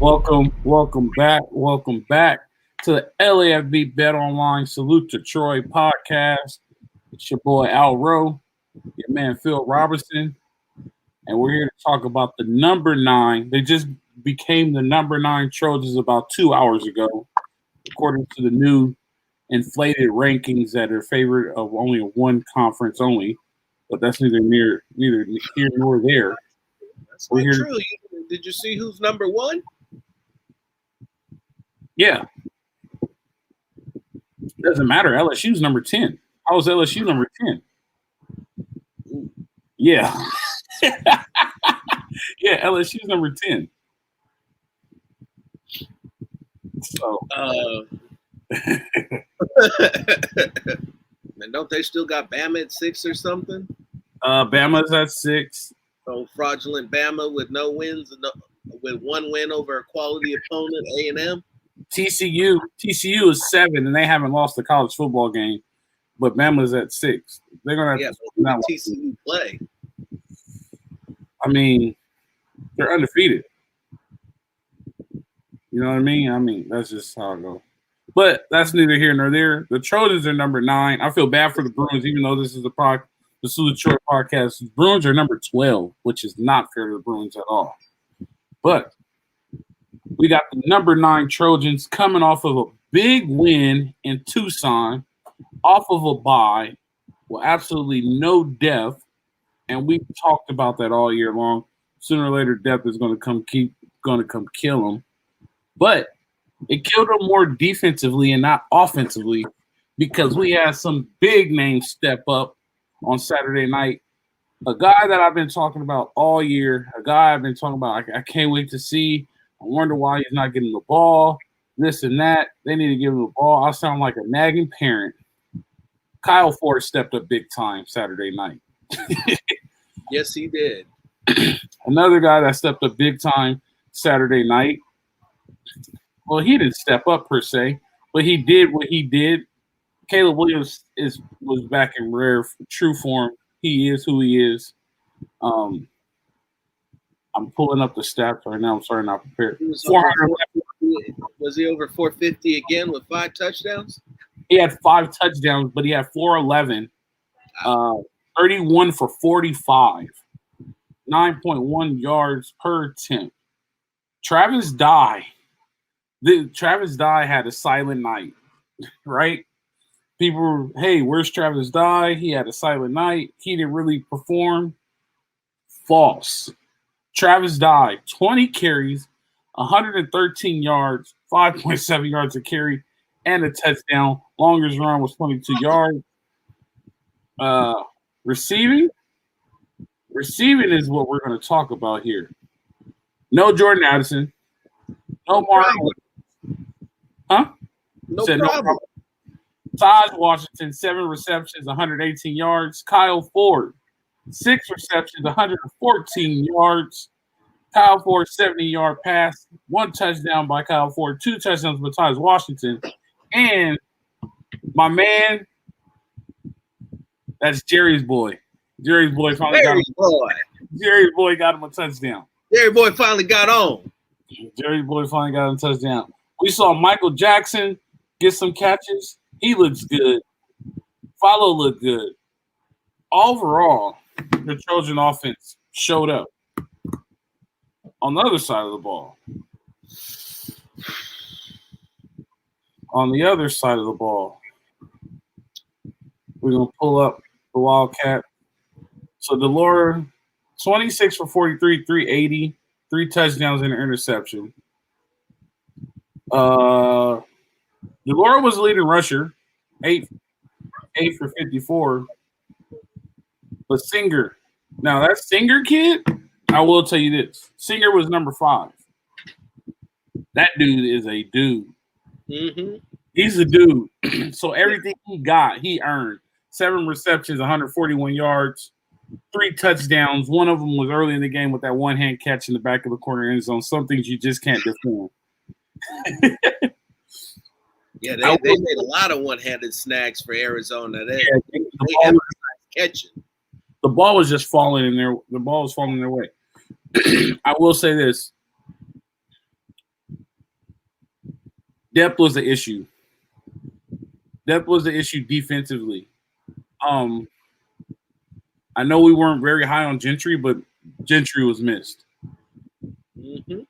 Welcome back to the LAFB Bet Online Salute to Troy podcast. It's your boy Al Rowe, your man Phil Robertson, and we're here to talk about the number 9. They just became the number 9 Trojans about 2 hours ago, according to the new inflated rankings that are favored of only one conference only. But that's neither here nor there. That's not true. Did you see who's number 1? Yeah. Doesn't matter. LSU's number 10. How is LSU number 10? Yeah. Yeah, LSU's number 10. So and don't they still got Bama at 6 or something? Bama's at 6. So fraudulent Bama with no wins and with one win over a quality opponent, A&M. TCU is 7, and they haven't lost a college football game, but Bama's at 6. They're gonna have to TCU play. I mean, they're undefeated. You know what I mean? I mean, that's just how it goes. But that's neither here nor there. The Trojans are number 9. I feel bad for the Bruins, even though this is the Salute Troy podcast. The Bruins are number 12, which is not fair to the Bruins at all. But we got the number 9 Trojans coming off of a big win in Tucson, off of a bye, with absolutely no depth, and we talked about that all year long. Sooner or later, depth is going to come kill them, but it killed them more defensively and not offensively because we had some big names step up on Saturday night. A guy that I've been talking about all year, a guy I've been talking about, I can't wait to see. I wonder why he's not getting the ball, this and that. They need to give him the ball. I sound like a nagging parent. Kyle Ford stepped up big time Saturday night. Yes, he did. Another guy that stepped up big time Saturday night. Well, he didn't step up per se, but he did what he did. Caleb Williams was back in rare true form. He is who he is. I'm pulling up the stats right now. I'm sorry, not prepared. Was he over 450 again with 5 touchdowns? He had 5 touchdowns, but he had 411, 31 for 45, 9.1 yards per attempt. Travis Dye had a silent night, right? People were, hey, where's Travis Dye? He had a silent night. He didn't really perform. False. Travis Dye, 20 carries, 113 yards, 5.7 yards a carry, and a touchdown. Longest run was 22 yards. Receiving is what we're going to talk about here. No Jordan Addison. No Mark. Huh? No problem. Tahj Washington, 7 receptions, 118 yards. Kyle Ford, 6 receptions, 114 yards. Kyle Ford, 70-yard pass. 1 touchdown by Kyle Ford. 2 touchdowns by Tahj Washington. And my man, that's Jerry's boy. Jerry's boy got him a touchdown. Jerry boy finally got on. Jerry's boy finally got him a touchdown. We saw Michael Jackson get some catches. He looks good. Follow looked good. Overall, the Trojan offense showed up. On the other side of the ball. We're going to pull up the Wildcat. So De Laura, 26 for 43, 380, 3 touchdowns and an interception. De Laura was the leading rusher, 8 for 54. But Singer, now that Singer kid, I will tell you this. Singer was number 5. That dude is a dude. Mm-hmm. He's a dude. So everything he got, he earned. 7 receptions, 141 yards, 3 touchdowns. One of them was early in the game with that one-hand catch in the back of the corner end zone. Some things you just can't defend. Yeah, they made a lot of one-handed snags for Arizona. Catching. The ball was just falling in their. The ball was falling their way. I will say this: Depth was the issue. Depth was the issue defensively. I know we weren't very high on Gentry, but Gentry was missed. Mm-hmm.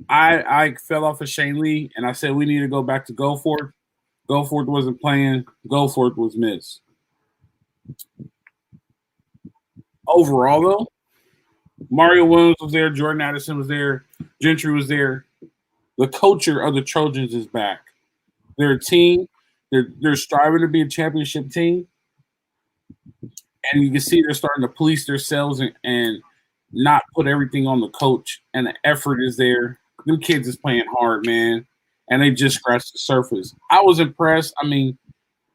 I fell off of Shane Lee, and I said we need to go back to Goforth. Goforth wasn't playing. Goforth was missed. Overall, though, Mario Williams was there. Jordan Addison was there. Gentry was there. The culture of the Trojans is back. They're a team. They're striving to be a championship team. And you can see they're starting to police themselves and not put everything on the coach. And the effort is there. Them kids is playing hard, man. And they just scratched the surface. I was impressed. I mean,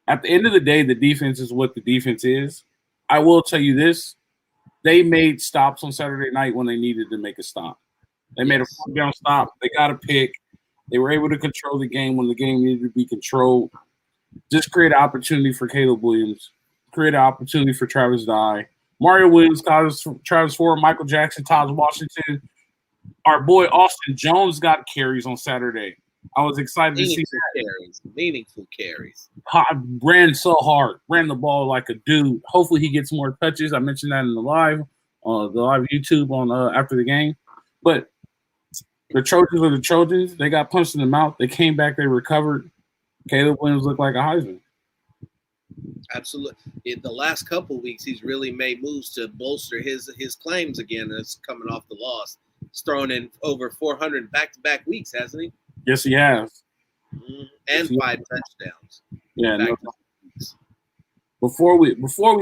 at the end of the day, the defense is what the defense is. I will tell you this. They made stops on Saturday night when they needed to make a stop. They made a 4-down stop. They got a pick. They were able to control the game when the game needed to be controlled. Just create an opportunity for Caleb Williams. Create an opportunity for Travis Dye. Mario Williams, Travis Ford, Michael Jackson, Tahj Washington. Our boy Austin Jones got carries on Saturday. I was excited to see that. Meaningful carries. Ran so hard. Ran the ball like a dude. Hopefully he gets more touches. I mentioned that in the live YouTube on after the game. But the Trojans are the Trojans. They got punched in the mouth. They came back. They recovered. Caleb Williams looked like a Heisman. Absolutely. In the last couple of weeks, he's really made moves to bolster his claims again. That's coming off the loss. He's thrown in over 400 back-to-back weeks, hasn't he? Yes, he has. Mm-hmm. And 5 touchdowns. Yeah. No. Before we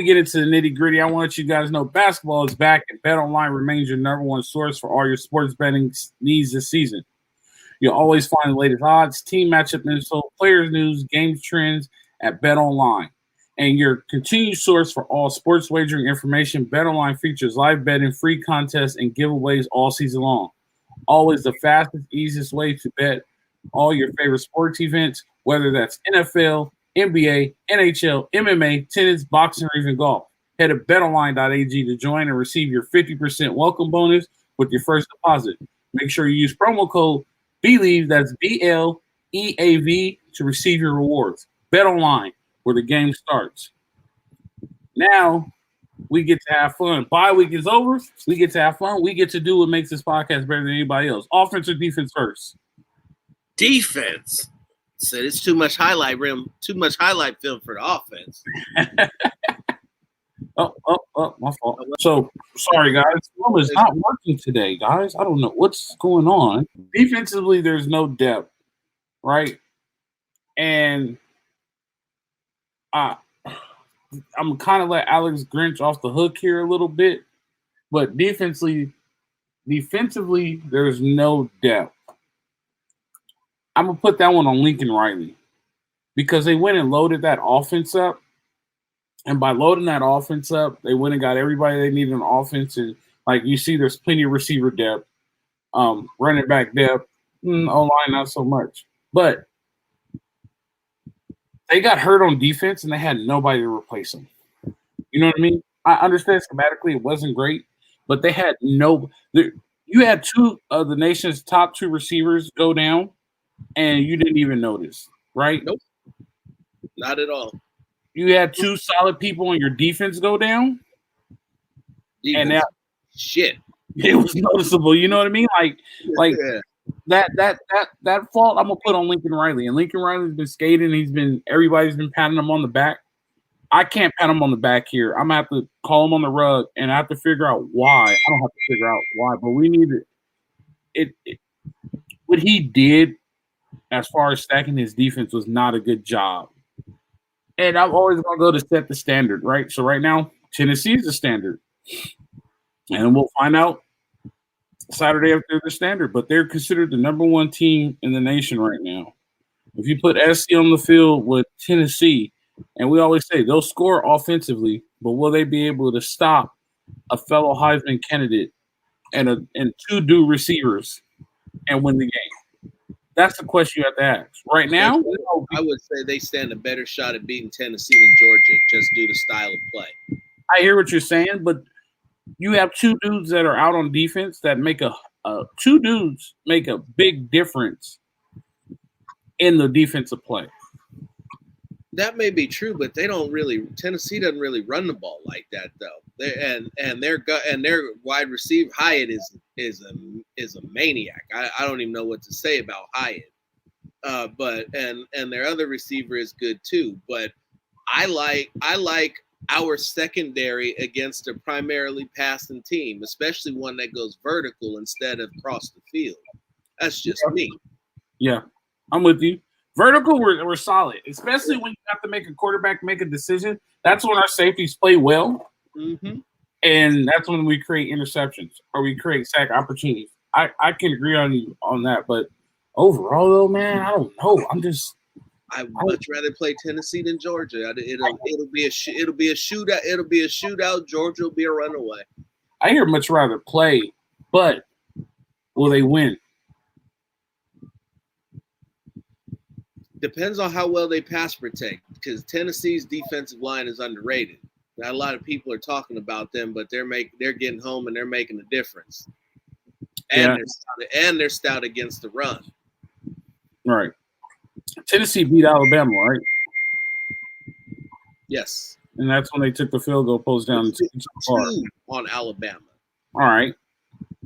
get into the nitty-gritty, I want you guys to know basketball is back, and BetOnline remains your number one source for all your sports betting needs this season. You'll always find the latest odds, team matchup info, players news, game trends at BetOnline. And your continued source for all sports wagering information, BetOnline features live betting, free contests, and giveaways all season long. Always the fastest, easiest way to bet all your favorite sports events, whether that's NFL, NBA, NHL, MMA, tennis, boxing, or even golf. Head to betonline.ag to join and receive your 50% welcome bonus with your first deposit. Make sure you use promo code BELIEVE, that's BLEAV, to receive your rewards. BetOnline, where the game starts. Now, we get to have fun. Bye week is over. We get to have fun. We get to do what makes this podcast better than anybody else. Offense or defense first? Defense. So it's too much highlight film for the offense. Oh, my fault. So, sorry, guys. Film is not working today, guys. I don't know what's going on. Defensively, there's no depth, right? And I'm kind of let Alex Grinch off the hook here a little bit, but defensively, there's no depth. I'm going to put that one on Lincoln Riley because they went and loaded that offense up. And by loading that offense up, they went and got everybody they needed on offense. And like you see, there's plenty of receiver depth, running back depth, O-line not so much. But they got hurt on defense, and they had nobody to replace them. You know what I mean? I understand schematically it wasn't great, but they had no – you had 2 of the nation's top 2 receivers go down, and you didn't even notice, right? Nope. Not at all. You had 2 solid people on your defense go down, and that shit, it was noticeable. You know what I mean? Like yeah. that fault I'm gonna put on Lincoln Riley. And Lincoln Riley's been skating. Everybody's been patting him on the back. I can't pat him on the back here. I'm gonna have to call him on the rug, and I have to figure out why. I don't have to figure out why, but we need it. What he did as far as stacking his defense was not a good job. And I'm always going to go to set the standard, right? So right now, Tennessee is the standard. And we'll find out Saturday if they're the standard. But they're considered the number 1 team in the nation right now. If you put SC on the field with Tennessee, and we always say they'll score offensively, but will they be able to stop a fellow Heisman candidate and 2 due receivers and win the game? That's the question you have to ask. Right now, I would say they stand a better shot at beating Tennessee than Georgia just due to style of play. I hear what you're saying, but you have 2 dudes that are out on defense that make 2 dudes make a big difference in the defensive play. That may be true, but they don't really. Tennessee doesn't really run the ball like that, though. Their wide receiver Hyatt is a maniac. I don't even know what to say about Hyatt. But their other receiver is good too. But I like our secondary against a primarily passing team, especially one that goes vertical instead of across the field. That's just me. Yeah, I'm with you. Vertical, we're solid, especially when you have to make a quarterback make a decision. That's when our safeties play well, and that's when we create interceptions or we create sack opportunities. I can agree on you on that, but overall, though, man, I don't know. I would much rather play Tennessee than Georgia. It'll be a shootout. It'll be a shootout. Georgia will be a runaway. I hear much rather play, but will they win? Depends on how well they pass protect, because Tennessee's defensive line is underrated. Not a lot of people are talking about them, but they're getting home and they're making a difference. And they're stout against the run. Right. Tennessee beat Alabama, right? Yes. And that's when they took the field goal post down two on Alabama. All right.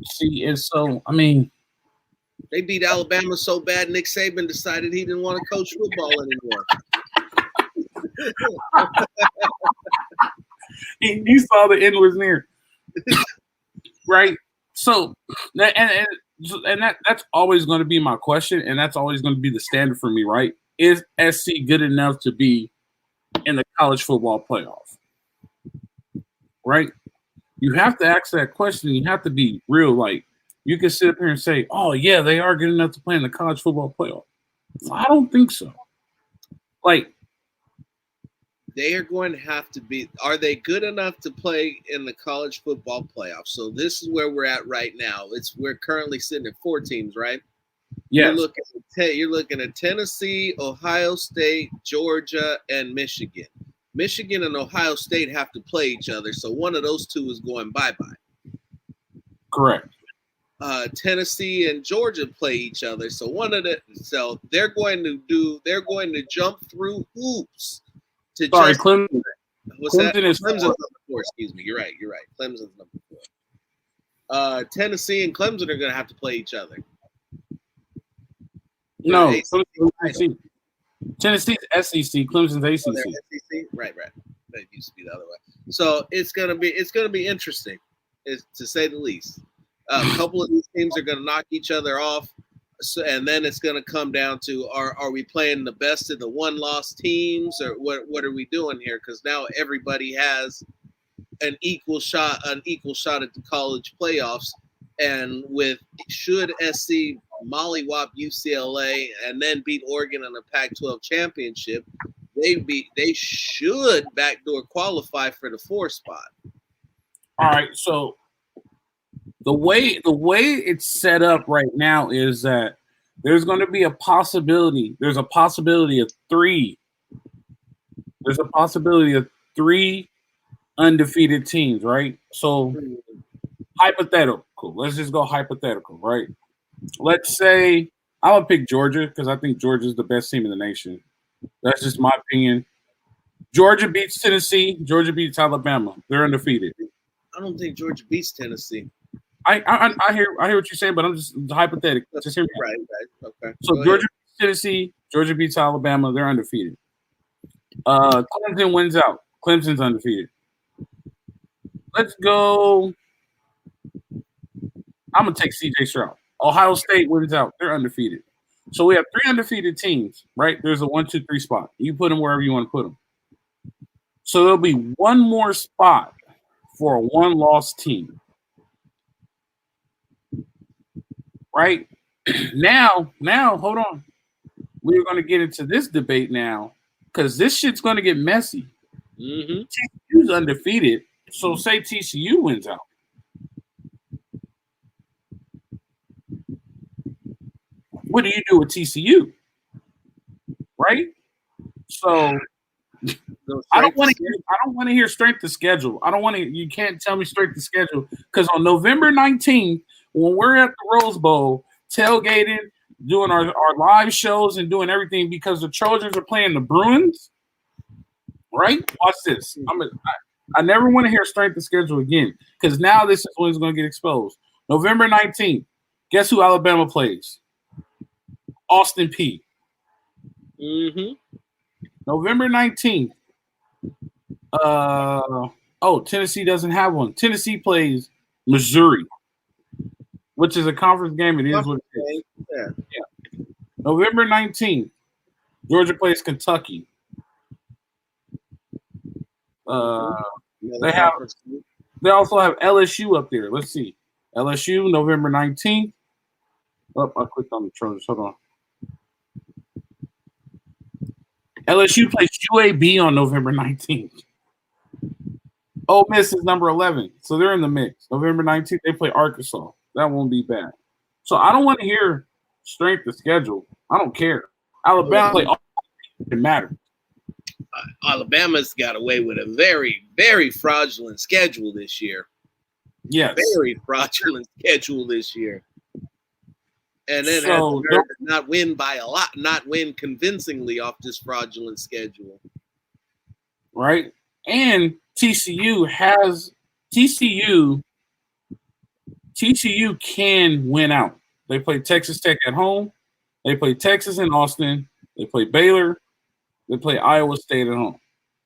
See, and so they beat Alabama so bad, Nick Saban decided he didn't want to coach football anymore. he saw the end was near. Right? So, that's always going to be my question, and that's always going to be the standard for me, right? Is SC good enough to be in the college football playoff? Right? You have to ask that question. You have to be real. Like, you can sit up here and say, oh, yeah, they are good enough to play in the college football playoff. I don't think so. Like, they are going to have to be – are they good enough to play in the college football playoff? So this is where we're at right now. We're currently sitting at 4 teams, right? Yes. You're looking at Tennessee, Ohio State, Georgia, and Michigan. Michigan and Ohio State have to play each other, so one of those two is going bye-bye. Correct. Tennessee and Georgia play each other, so they're going to jump through hoops to Clemson. What's that? Clemson's number 4. Excuse me. You're right. Clemson's number 4. Tennessee and Clemson are going to have to play each other. No, Tennessee's SEC, Clemson's ACC. Oh, SEC? Right. That used to be the other way. So it's gonna be interesting, to say the least. A couple of these teams are gonna knock each other off, and then it's gonna come down to are we playing the best of the one-loss teams, or what are we doing here? Because now everybody has an equal shot at the college playoffs, and should SC mollywop UCLA and then beat Oregon in the Pac-12 championship, they should backdoor qualify for the 4 spot. All right, so the way it's set up right now is that there's going to be a possibility. There's a possibility of 3. There's a possibility of 3 undefeated teams, right? So hypothetical. Let's just go hypothetical, right? Let's say I'm gonna pick Georgia because I think Georgia is the best team in the nation. That's just my opinion. Georgia beats Tennessee. Georgia beats Alabama. They're undefeated. I don't think Georgia beats Tennessee. I hear what you're saying, but I'm just hypothetical. Just hear me. Right. Okay. So Georgia beats Tennessee. Georgia beats Alabama. They're undefeated. Clemson wins out. Clemson's undefeated. Let's go. I'm gonna take CJ Stroud. Ohio State wins out. They're undefeated. So we have 3 undefeated teams, right? There's a 1, 2, 3 spot. You put them wherever you want to put them. So there'll be one more spot for a 1-loss team. Right? Now, hold on. We're going to get into this debate now because this shit's going to get messy. TCU's undefeated. So say TCU wins out. What do you do with TCU? Right? So I don't want to hear strength of schedule. You can't tell me strength of schedule because on November 19th, when we're at the Rose Bowl tailgating, doing our live shows and doing everything because the Trojans are playing the Bruins, right? Watch this. I never want to hear strength of schedule again because now this is when it's going to get exposed. November 19th, guess who Alabama plays? Austin Peay. Mm-hmm. November 19th. Tennessee doesn't have one. Tennessee plays Missouri, which is a conference game. It is what it is. Yeah. November 19th, Georgia plays Kentucky. They also have LSU up there. Let's see. LSU, November 19th. Oh, I clicked on the Trojans. Hold on. LSU plays UAB on November 19th. Ole Miss is number 11, so they're in the mix. November 19th, they play Arkansas. That won't be bad. So I don't want to hear strength of schedule. I don't care. Alabama play all it matters. Alabama's got away with a very, very fraudulent schedule this year. Yes. Very fraudulent schedule this year. And then not win by a lot, not win convincingly off this fraudulent schedule. Right? And TCU can win out. They play Texas Tech at home. They play Texas in Austin. They play Baylor. They play Iowa State at home.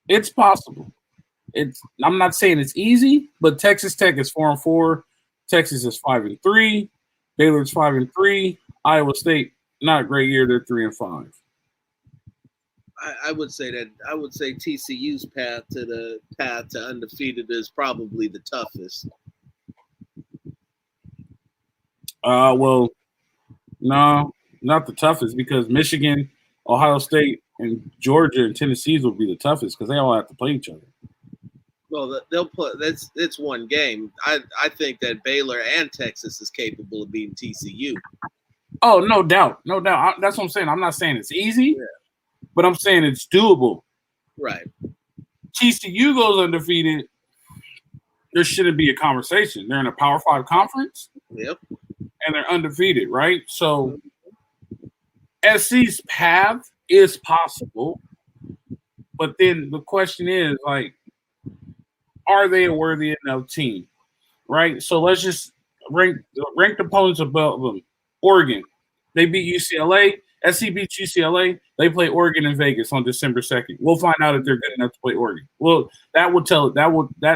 It's possible. I'm not saying it's easy, but Texas Tech is 4-4. Texas is 5-3. Baylor's 5-3. Iowa State, not a great year. They're 3-5. I would say TCU's path to undefeated is probably the toughest. Well, no, not the toughest because Michigan, Ohio State, and Georgia and Tennessee's will be the toughest because they all have to play each other. Well, they'll play. It's one game. I think that Baylor and Texas is capable of beating TCU. Oh, no doubt, no doubt. That's what I'm saying. I'm not saying it's easy, but I'm saying it's doable. Right. TCU goes undefeated. There shouldn't be a conversation. They're in a Power 5 conference. Yep. And they're undefeated, right? So SC's path is possible, but then the question is, like, are they a worthy enough team, right? So let's just rank the opponents above them. Oregon, they beat UCLA. SC beats UCLA. They play Oregon in Vegas on December 2nd. We'll find out if they're good enough to play Oregon. Well, that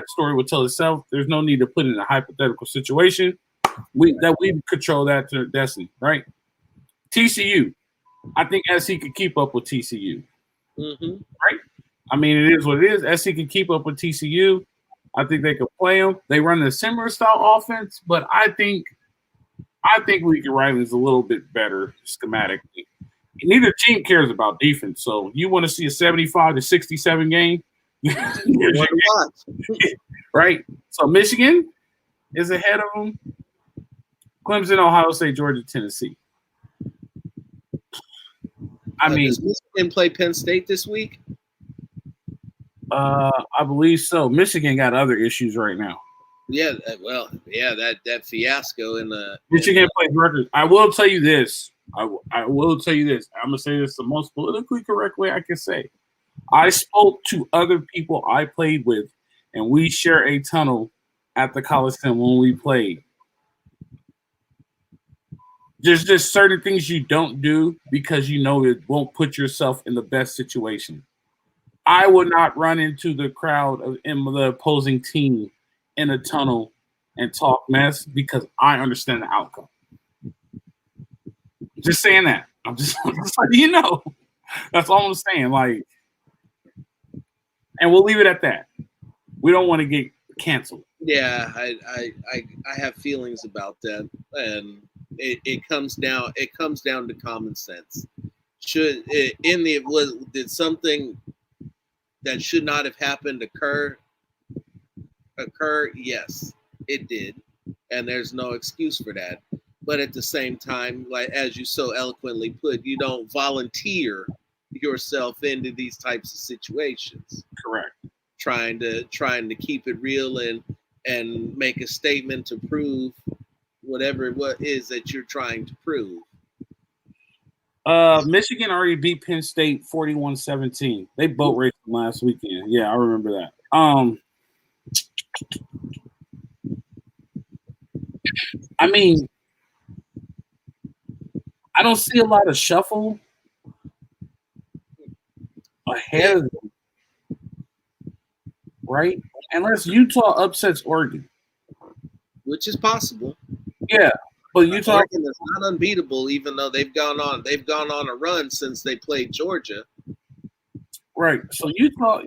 story will tell itself. There's no need to put it in a hypothetical situation. We control that to destiny, right? TCU, I think SC could keep up with TCU, right? I mean, it is what it is. SC can keep up with TCU. I think they could play them. They run a similar style offense, but I think Lincoln Riley's a little bit better schematically. Neither team cares about defense, so you want to see a 75-67 game, right? So Michigan is ahead of them. Clemson, Ohio State, Georgia, Tennessee. Does Michigan play Penn State this week? I believe so. Michigan got other issues right now. Yeah, that fiasco in the Michigan plays Rutgers. I will tell you this. I will tell you this. I'm gonna say this the most politically correct way I can say. I spoke to other people I played with, and we share a tunnel at the Coliseum when we played. There's just certain things you don't do because you know it won't put yourself in the best situation. I would not run into the crowd in the opposing team in a tunnel and talk mess because I understand the outcome. Just saying that. I'm just letting you know. That's all I'm saying. Like, and we'll leave it at that. We don't want to get canceled. Yeah, I have feelings about that, and it comes down to common sense. Did something that should not have happened occur? Yes, it did, and there's no excuse for that. But at the same time, like as you so eloquently put, you don't volunteer yourself into these types of situations. Correct. Trying to keep it real and make a statement to prove whatever it is that you're trying to prove. Michigan already beat Penn State 41-17. They boat raced them last weekend. Yeah, I remember that. I mean, I don't see a lot of shuffle ahead of them, right? Unless Utah upsets Oregon, which is possible. Yeah, but Utah Oregon is not unbeatable, even though they've gone on a run since they played Georgia. Right. So Utah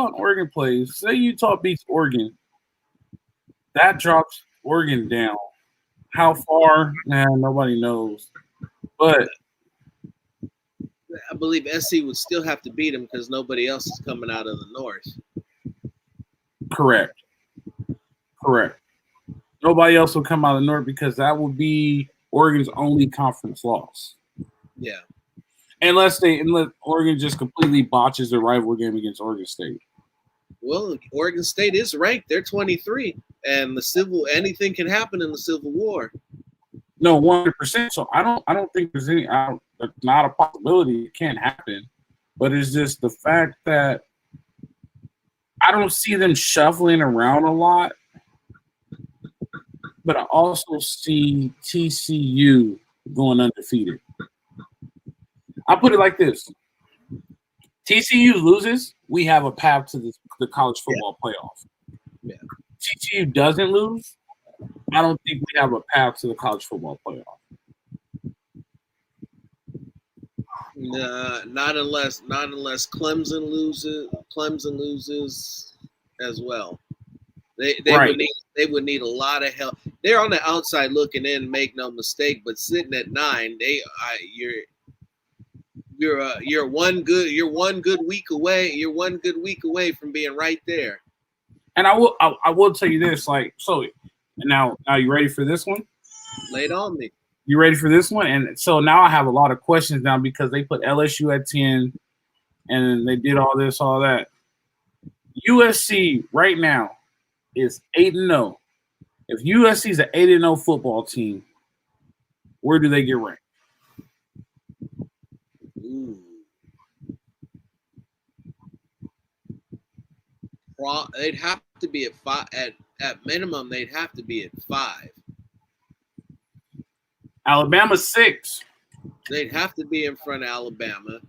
and Oregon plays. Say Utah beats Oregon, that drops Oregon down. How far? Nobody knows. But I believe SC would still have to beat them because nobody else is coming out of the North. Correct. Nobody else will come out of the North because that will be Oregon's only conference loss. Yeah. Unless Oregon just completely botches their rival game against Oregon State. Well, Oregon State is ranked. They're 23, and anything can happen in the Civil War. No, 100%. So I don't think there's any. It's not a possibility. It can't happen, but it's just the fact that I don't see them shuffling around a lot. But I also see TCU going undefeated. I'll put it like this. TCU loses, we have a path to the college football playoff. Yeah. TCU doesn't lose, I don't think we have a path to the college football playoff. Not unless Clemson loses as well. They would need a lot of help. They're on the outside looking in, make no mistake, but sitting at 9, you're one good week away. You're one good week away from being right there. And I will tell you this, now you ready for this one? Lay it on me. You ready for this one? And so now I have a lot of questions now because they put LSU at 10 and they did all this, all that. USC right now is 8-0. If USC is an 8-0 football team, where do they get ranked? Ooh. They'd have to be at 5. At minimum, they'd have to be at 5. Alabama 6. They'd have to be in front of Alabama.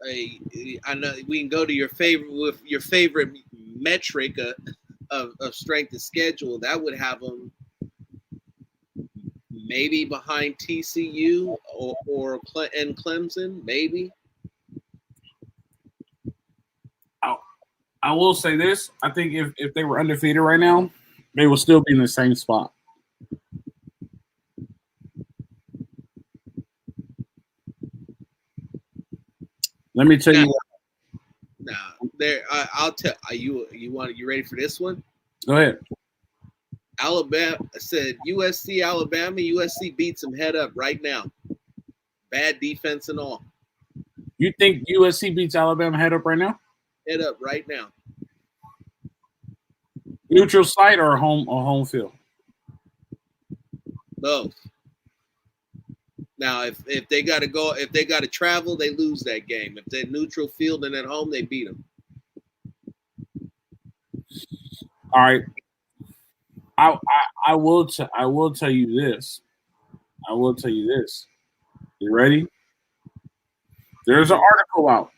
I know we can go to your favorite metric of strength of schedule. That would have them maybe behind TCU and Clemson, maybe. I will say this. I think if they were undefeated right now, they will still be in the same spot. Let me tell you. I'll tell you. You ready for this one? Go ahead. Alabama said USC, Alabama. USC beats them head up right now. Bad defense and all. You think USC beats Alabama head up right now? Head up right now. Neutral site or home field? Both. Now, if they got to travel, they lose that game. If they're neutral field and at home, they beat them. All right. I will tell you this. You ready? There's an article out,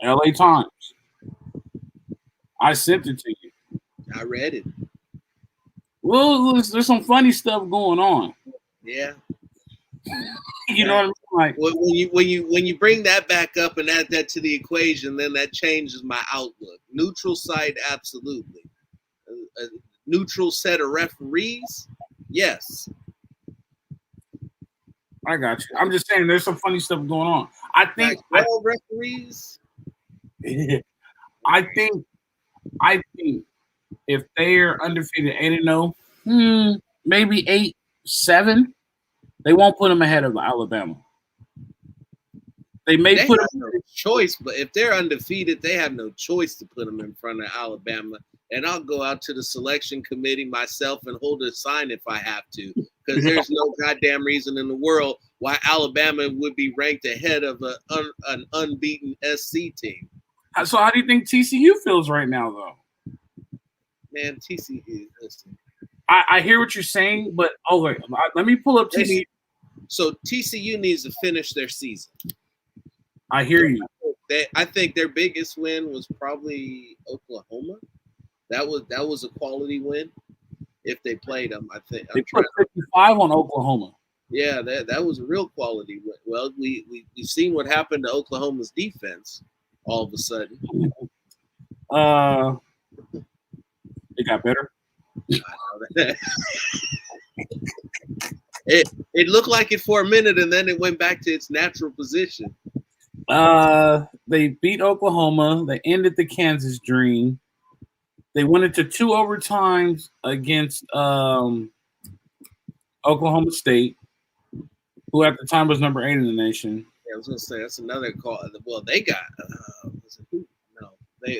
LA Times. I sent it to you. I read it. Well, there's some funny stuff going on. Yeah. You know what I mean? Like when you bring that back up and add that to the equation, then that changes my outlook. Neutral site, absolutely. A neutral set of referees, yes. I got you. I'm just saying there's some funny stuff going on. I think referees. I think if they're undefeated 8-0, maybe 8-7, they won't put them ahead of Alabama. They put them no choice, but if they're undefeated, they have no choice to put them in front of Alabama. And I'll go out to the selection committee myself and hold a sign if I have to. because there's no goddamn reason in the world why Alabama would be ranked ahead of an unbeaten SC team. So how do you think TCU feels right now, though? Man, TCU. Listen. I hear what you're saying, but wait, let me pull up TCU. So TCU needs to finish their season. I hear you. I think their biggest win was probably Oklahoma. That was a quality win. If they played them, I think they put 55 on Oklahoma. Yeah, that was a real quality win. Well, we've seen what happened to Oklahoma's defense all of a sudden. It got better. It looked like it for a minute, and then it went back to its natural position. They beat Oklahoma. They ended the Kansas dream. They went into 2 overtimes against Oklahoma State, who at the time was number 8 in the nation. Yeah, I was gonna say that's another call. Well, they got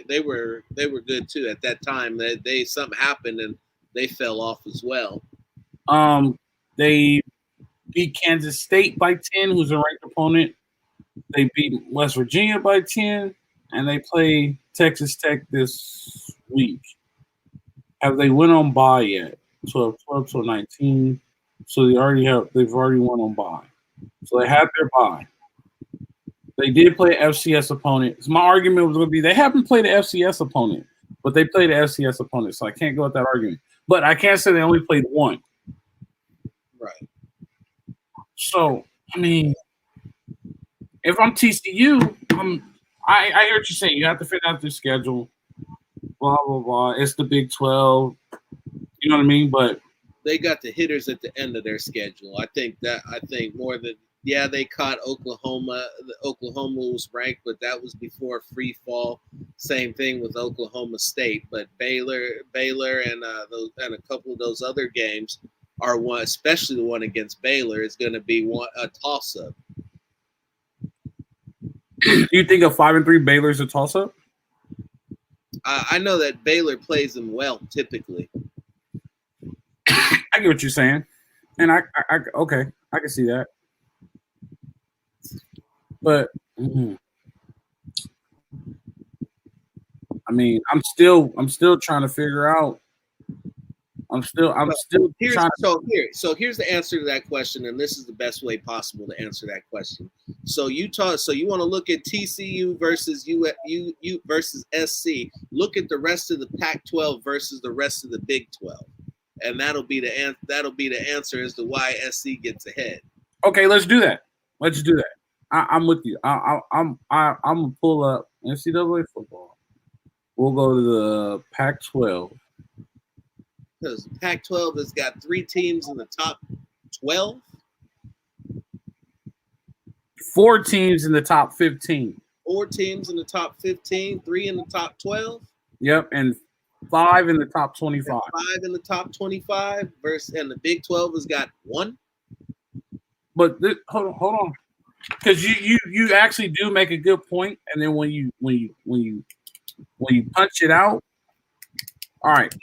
they were good too at that time. They something happened and they fell off as well. They beat Kansas State by 10, who's a ranked opponent. They beat West Virginia by 10, and they play Texas Tech this week. Have they went on bye yet? 12 to 19. So they've already won on bye. So they had their bye. They did play an FCS opponent. So my argument was going to be they haven't played an FCS opponent, but they played an FCS opponent, so I can't go with that argument. But I can't say they only played one. Right. So, I mean, if I'm TCU, I hear what you're saying. You have to figure out their schedule, blah, blah, blah. It's the Big 12. You know what I mean? But they got the hitters at the end of their schedule. I think more than they caught Oklahoma. Oklahoma was ranked, but that was before free fall. Same thing with Oklahoma State, but Baylor and a couple of those other games are one, especially the one against Baylor, is going to be a toss-up. You think a 5-3 Baylor is a toss-up? I know that Baylor plays them well typically. I get what you're saying, and I can see that. But I mean, I'm still trying to figure out. Here's the answer to that question, and this is the best way possible to answer that question. So you want to look at TCU versus U versus SC. Look at the rest of the Pac-12 versus the rest of the Big 12, and that'll be the answer as to why SC gets ahead. Okay, let's do that. I'm with you. I'm gonna pull up NCAA football. We'll go to the Pac-12. Because the Pac-12 has got 3 teams in the top 12. 4 teams in the top 15. 4 teams in the top 15, 3 in the top 12. Yep, and 5 in the top 25. 5 in the top 25 and the Big 12 has got 1. But hold on. Because you actually do make a good point, and then when you punch it out, all right.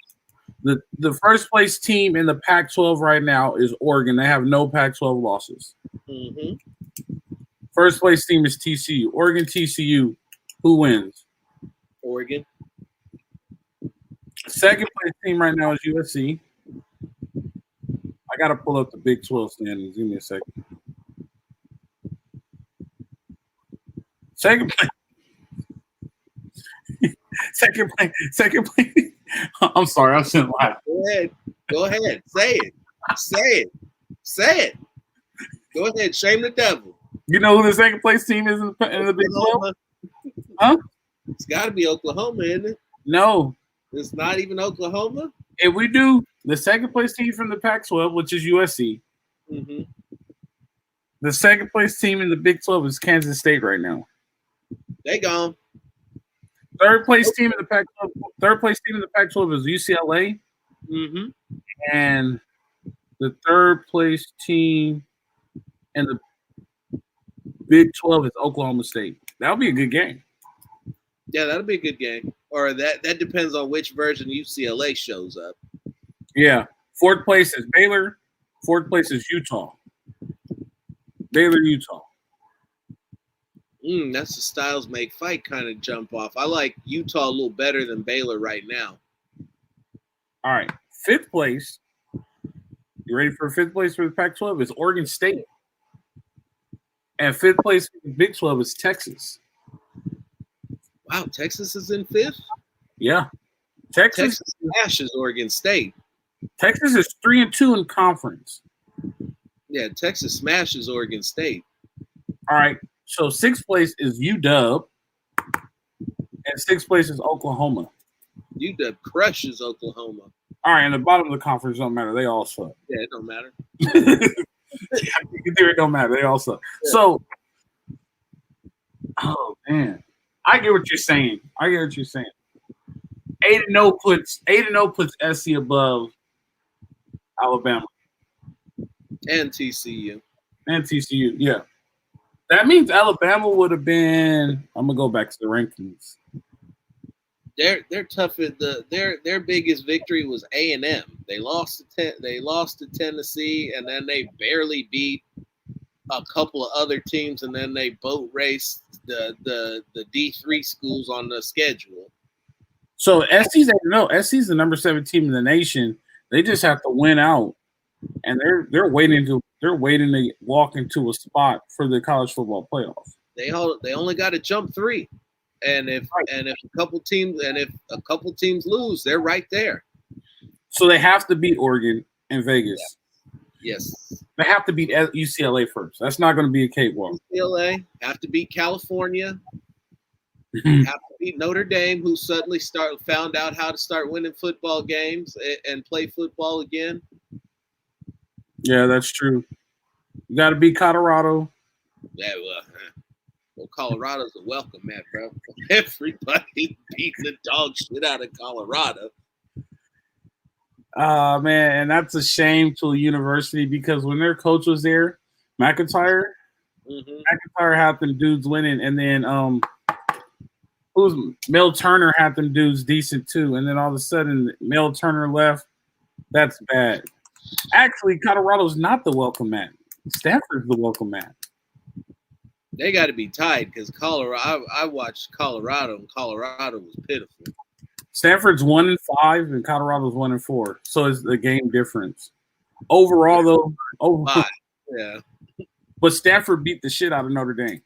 The first place team in the Pac-12 right now is Oregon. They have no Pac-12 losses. Mm-hmm. First place team is TCU. Oregon, TCU. Who wins? Oregon. Second place team right now is USC. I got to pull up the Big 12 standings. Give me a second. Second place. Second place. I'm sorry, I shouldn't lie. Go ahead. Say it. Go ahead. Shame the devil. You know who the second place team is in the Big 12? Huh? It's got to be Oklahoma, isn't it? No. It's not even Oklahoma? If we do, the second place team from the Pac-12, which is USC. Mm-hmm. The second place team in the Big 12 is Kansas State right now. They gone. Third place team in the Pac-12 is UCLA. Mm-hmm. And the third place team in the Big 12 is Oklahoma State. That'll be a good game. Yeah, that'll be a good game. Or that depends on which version UCLA shows up. Yeah. Fourth place is Baylor. Fourth place is Utah. Baylor, Utah. That's the styles make fight kind of jump off. I like Utah a little better than Baylor right now. All right. Fifth place. You ready for fifth place for the Pac-12? Is Oregon State. And fifth place for the Big 12 is Texas. Wow, Texas is in fifth? Yeah. Texas smashes Oregon State. Texas is 3-2 in conference. Yeah, Texas smashes Oregon State. All right. So sixth place is UW. And sixth place is Oklahoma. UW crushes Oklahoma. All right, and the bottom of the conference don't matter. They all suck. Yeah, it don't matter. It don't matter. They all suck. Yeah. So, oh man, I get what you're saying. 8-0 puts SC above Alabama and TCU. Yeah. That means Alabama would have been. I'm gonna go back to the rankings. They're tough. Their biggest victory was A&M. They lost to Tennessee, and then they barely beat a couple of other teams, and then they boat raced the D3 schools on the schedule. So SC's the number 7 team in the nation. They just have to win out, and they're waiting to walk into a spot for the college football playoffs. They only got to jump 3. And if a couple teams lose, they're right there. So they have to beat Oregon and Vegas. Yeah. Yes. They have to beat UCLA first. That's not going to be a cakewalk. UCLA have to beat California. Have to beat Notre Dame, who suddenly found out how to start winning football games and play football again. Yeah, that's true. You got to beat Colorado. Yeah, well, Colorado's a welcome mat, bro. Everybody beating the dog shit out of Colorado. Man, and that's a shame to a university because when their coach was there, McIntyre had them dudes winning, and then Mel Turner had them dudes decent too, and then all of a sudden Mel Turner left. That's bad. Actually, Colorado's not the welcome mat. Stanford's the welcome mat. They got to be tied because Colorado. I watched Colorado, and Colorado was pitiful. Stanford's 1-5, and Colorado's 1-4. So it's the game difference. Overall, though, yeah. But Stanford beat the shit out of Notre Dame.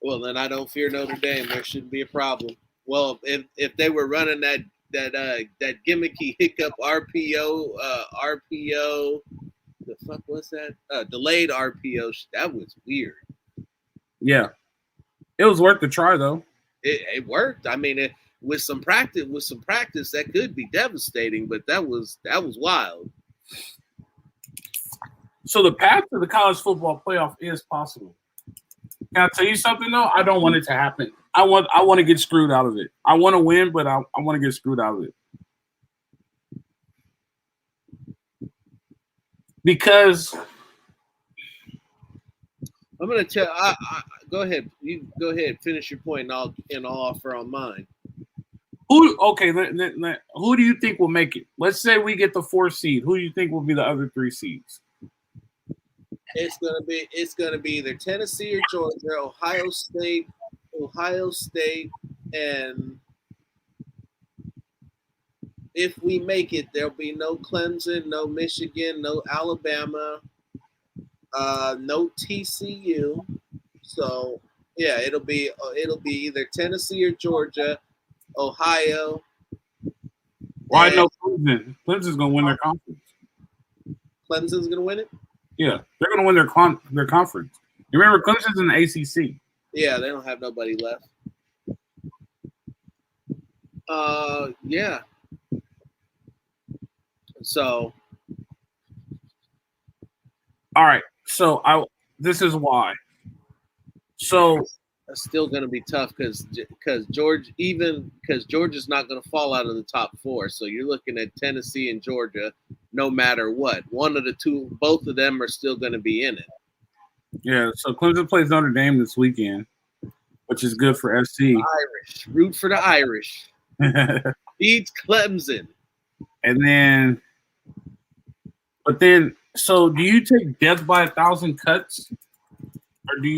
Well, then I don't fear Notre Dame. There shouldn't be a problem. Well, if they were running that gimmicky hiccup RPO, the fuck was that? Delayed RPO. That was weird. Yeah, it was worth the try though. It worked. I mean, with some practice, that could be devastating. But that was wild. So the path to the college football playoff is possible. Can I tell you something though? I don't want it to happen. I want to get screwed out of it. I want to win, but I want to get screwed out of it. Because I'm going to tell. Go ahead. You go ahead. Finish your point, and I'll offer on mine. Who do you think will make it? Let's say we get the 4th seed. Who do you think will be the other 3 seeds? It's gonna be either Tennessee or Georgia, Ohio State, and if we make it, there'll be no Clemson, no Michigan, no Alabama, no TCU. So yeah, it'll be either Tennessee or Georgia, Ohio. Why no Clemson? Clemson's gonna win their conference. Clemson's gonna win it? Yeah, they're gonna win their conference. You remember Clemson's in the ACC. Yeah, they don't have nobody left. Yeah. So, all right. So this is why. So it's still going to be tough because Georgia's not going to fall out of the top 4. So you're looking at Tennessee and Georgia, no matter what. One of the two, both of them are still going to be in it. Yeah. So Clemson plays Notre Dame this weekend, which is good for SC. Irish, root for the Irish. Beats Clemson, and then But then, so do you take death by 1,000 cuts, or do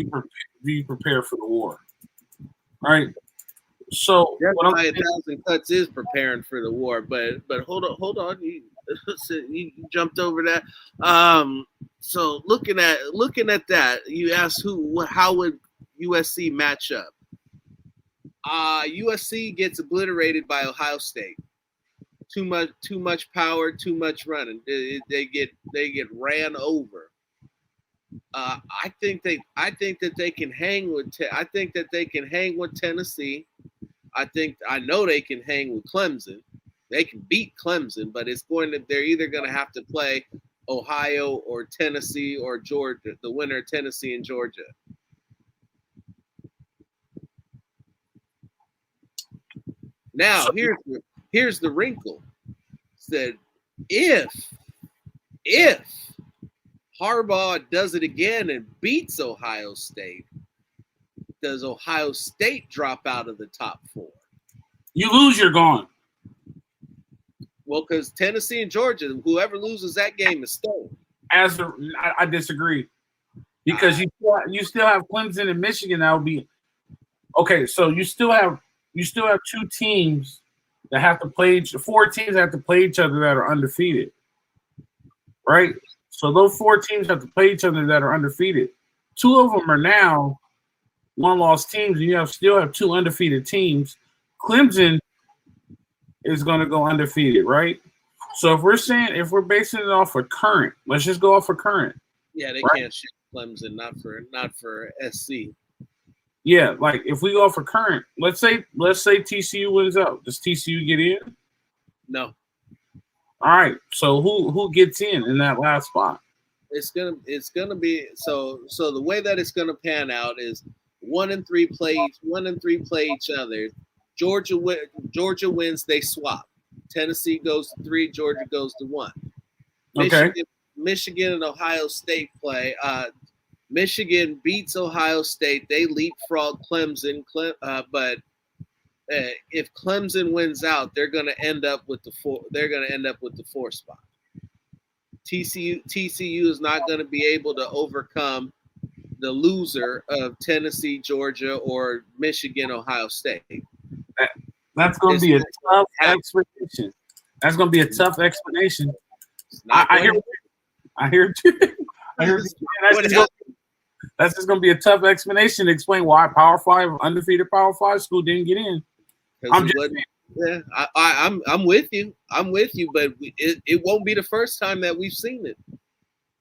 you prepare for the war? Right. So Death what by I'm 1,000 cuts is preparing for the war, but hold on, you jumped over that. So looking at that, you asked how would USC match up? USC gets obliterated by Ohio State. Too much power, too much running. They get ran over. I think that they can hang with. I think that they can hang with Tennessee. I know they can hang with Clemson. They can beat Clemson, but they're either going to have to play Ohio or Tennessee or Georgia. The winner of Tennessee and Georgia. Now here's the wrinkle. Said if Harbaugh does it again and beats Ohio State, does Ohio State drop out of the top 4? You lose, you're gone. Well, because Tennessee and Georgia, whoever loses that game is stolen. I disagree, because you still have Clemson and Michigan. That would be okay. So you still have 2 teams that have to play. 4 teams that have to play each other that are undefeated, right? So those 4 teams have to play each other that are undefeated. 2 of them are now 1-loss teams, and you still have 2 undefeated teams. Clemson is going to go undefeated, right? So if we're basing it off of current, let's just go off of current. Yeah, they can't shoot Clemson, not for SC. Yeah, like if we go off of current, let's say TCU wins out. Does TCU get in? No. All right. So who gets in that last spot? It's gonna be so the way that it's gonna pan out is 1 and 3 play each other. Georgia wins, they swap. Tennessee goes to 3, Georgia goes to 1. Michigan and Ohio State play. Michigan beats Ohio State. They leapfrog Clemson. But if Clemson wins out, they're going to end up with the 4. They're going to end up with the 4 spot. TCU is not going to be able to overcome the loser of Tennessee, Georgia, or Michigan, Ohio State. That's going to be a tough explanation. That's going to be a tough explanation. I hear you. That's just going to be a tough explanation to explain why undefeated Power 5 school didn't get in. I'm with you. But it won't be the first time that we've seen it.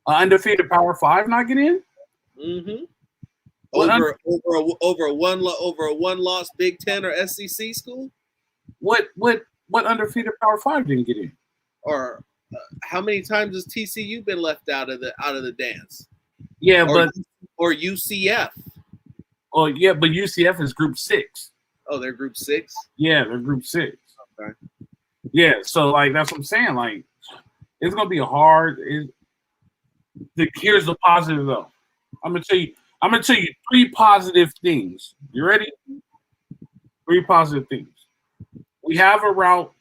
Undefeated Power 5 not get in? Mm-hmm. Over a one-loss Big Ten or SEC school. What undefeated Power 5 didn't get in? Or how many times has TCU been left out of the dance? Yeah, or UCF. Oh yeah, but UCF is Group 6. Oh, they're Group 6. Yeah, they're Group 6. Okay. Yeah, so like that's what I'm saying. Like it's gonna be hard. Here's the positive though. I'm gonna tell you 3 positive things. You ready? 3 positive things. We have a route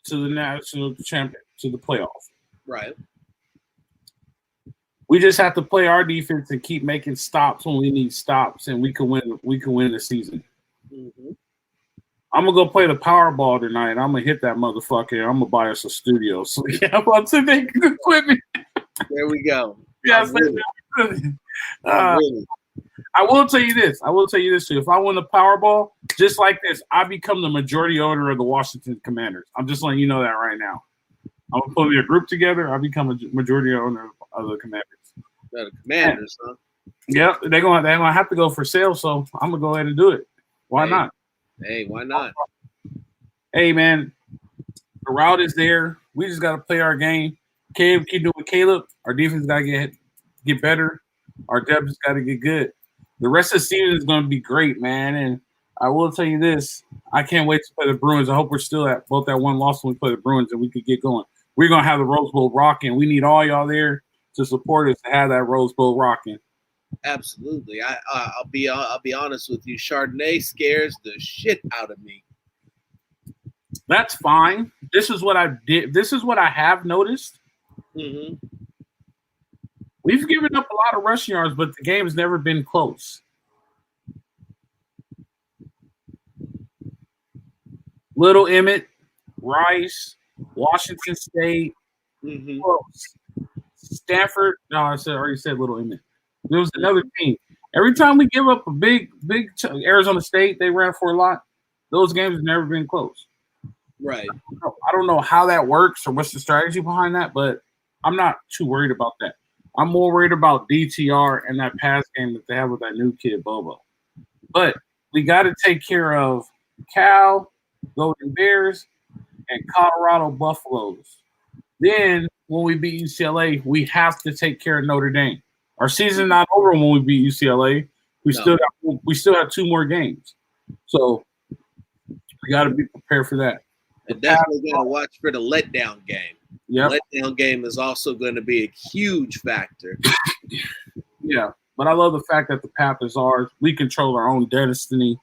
to the national champion, to the playoff. Right. We just have to play our defense and keep making stops when we need stops, and we can win. We can win the season. Mm-hmm. I'm gonna go play the Powerball tonight. I'm gonna hit that motherfucker. I'm gonna buy us a studio. So yeah, I'm about to make equipment. There we go. Yeah, I will tell you this. Too. If I win the Powerball, just like this, I become the majority owner of the Washington Commanders. I'm just letting you know that right now. I'm gonna put a group together. I become a majority owner of the Commanders. The Commanders, huh? Yeah, they're gonna have to go for sale. So I'm gonna go ahead and do it. Why not? Hey, why not? Hey, man, the route is there. We just gotta play our game. Keep doing Caleb. Our defense gotta get better. Our depth has got to get good. The rest of the season is going to be great, man. And I will tell you this: I can't wait to play the Bruins. I hope we're still at both that 1 loss when we play the Bruins, and we could get going. We're going to have the Rose Bowl rocking. We need all y'all there to support us to have that Rose Bowl rocking. Absolutely. I'll be honest with you. Chardonnay scares the shit out of me. That's fine. This is what I did. This is what I have noticed. Mm-hmm. We've given up a lot of rushing yards, but the game has never been close. Little Emmett, Rice, Washington State, close. Stanford. No, I already said Little Emmett. There was another team. Every time we give up a big Arizona State, they ran for a lot. Those games have never been close. Right. I don't know how that works or what's the strategy behind that, but I'm not too worried about that. I'm more worried about DTR and that pass game that they have with that new kid, Bobo. But we got to take care of Cal, Golden Bears, and Colorado Buffaloes. Then when we beat UCLA, we have to take care of Notre Dame. Our season's not over when we beat UCLA. We still have 2 more games. So we got to be prepared for that. And definitely got to watch for the letdown game. Yeah, letdown game is also going to be a huge factor. Yeah, but I love the fact that the path is ours. We control our own destiny.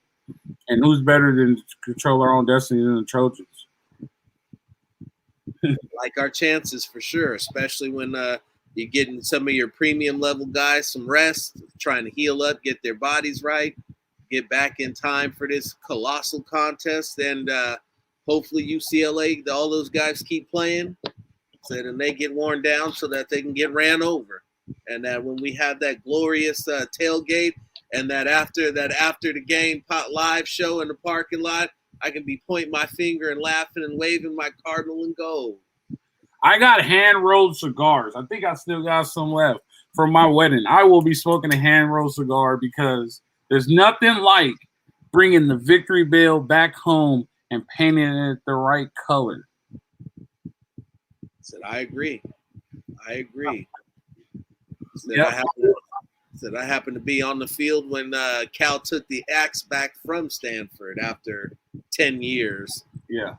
And who's better than to control our own destiny than the Trojans? Like our chances for sure, especially when you're getting some of your premium level guys some rest, trying to heal up, get their bodies right, get back in time for this colossal contest, and hopefully UCLA, all those guys keep playing, so that they get worn down, so that they can get ran over, and that when we have that glorious tailgate, and that after the game pot live show in the parking lot, I can be pointing my finger and laughing and waving my Cardinal and gold. I got hand-rolled cigars. I think I still got some left from my wedding. I will be smoking a hand-rolled cigar because there's nothing like bringing the victory bell back home and painting it the right color. I agree. I happened to be on the field when Cal took the axe back from Stanford after 10 years. Yeah.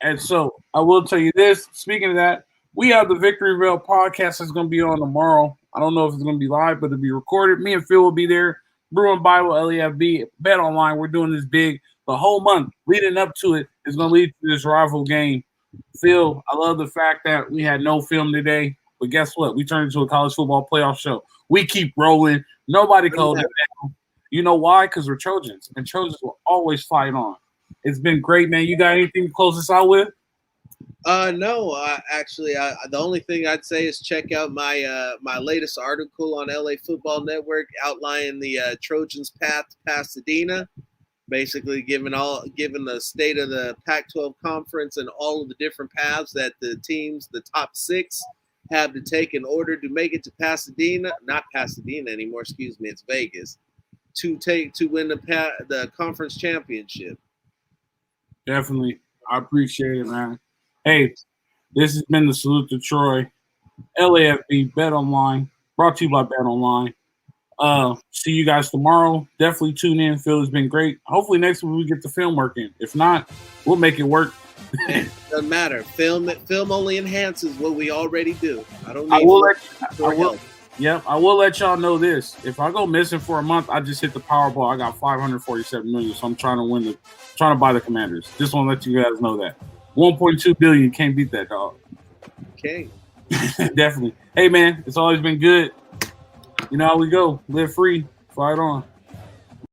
And so I will tell you this. Speaking of that, we have the Victory Bell podcast that's going to be on tomorrow. I don't know if it's going to be live, but it'll be recorded. Me and Phil will be there. Bruin Bible, LAFB, Bet Online. We're doing this big. The whole month leading up to it is going to lead to this rival game. Phil, I love the fact that we had no film today, but guess what? We turned into a college football playoff show. We keep rolling. Nobody called it down. You know why? Because we're Trojans, and Trojans will always fight on. It's been great, man. You got anything to close us out with? No, actually, the only thing I'd say is check out my latest article on LA Football Network outlining the Trojans' path to Pasadena, basically giving the state of the Pac-12 conference and all of the different paths that the teams, the top 6, have to take in order to make it to Pasadena. Not Pasadena anymore, excuse me, it's Vegas, to win the conference championship. Definitely. I appreciate it, man. Hey, this has been the Salute to Troy, LAFB Bet Online, brought to you by Bet Online. See you guys tomorrow. Definitely tune in. Phil has been great. Hopefully next week we get the film working. If not, we'll make it work. Doesn't matter. Film only enhances what we already do. I will let y'all know this. If I go missing for a month, I just hit the Powerball. I got $547 million, so I'm trying to buy the Commanders. Just want to let you guys know that. $1.2 billion, can't beat that, dog. Okay. Definitely. Hey, man, it's always been good. You know how we go. Live free. Fight on.